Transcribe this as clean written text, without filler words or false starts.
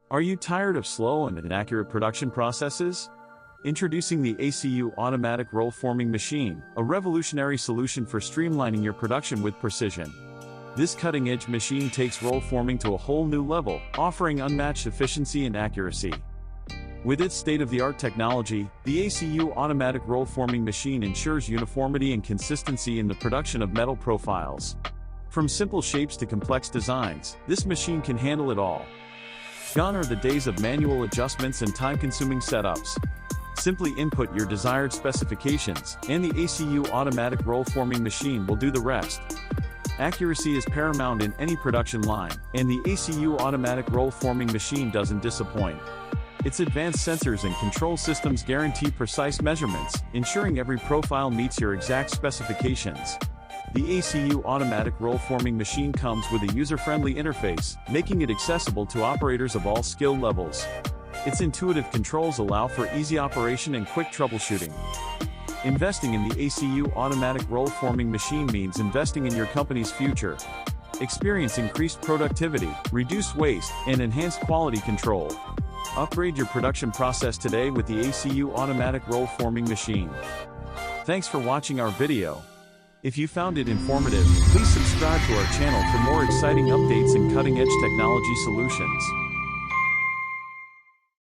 Are you tired of slow and inaccurate production processes? Introducing the ACU Automatic Roll Forming Machine, a revolutionary solution for streamlining your production with precision. This cutting-edge machine takes roll forming to a whole new level, offering unmatched efficiency and accuracy. With its state-of-the-art technology, the ACU Automatic Roll Forming Machine ensures uniformity and consistency in the production of metal profiles. From simple shapes to complex designs, this machine can handle it all. Gone are the days of manual adjustments and time-consuming setups. Simply input your desired specifications, and the ACU Automatic Roll Forming Machine will do the rest. Accuracy is paramount in any production line, and the ACU Automatic Roll Forming Machine doesn't disappoint. Its advanced sensors and control systems guarantee precise measurements, ensuring every profile meets your exact specifications. The ACU Automatic Roll Forming Machine comes with a user-friendly interface, making it accessible to operators of all skill levels. Its intuitive controls allow for easy operation and quick troubleshooting. Investing in the ACU Automatic Roll Forming Machine means investing in your company's future. Experience increased productivity, reduced waste, and enhanced quality control. Upgrade your production process today with the ACU Automatic Roll Forming Machine. Thanks for watching our video. If you found it informative, please subscribe to our channel for more exciting updates and cutting-edge technology solutions.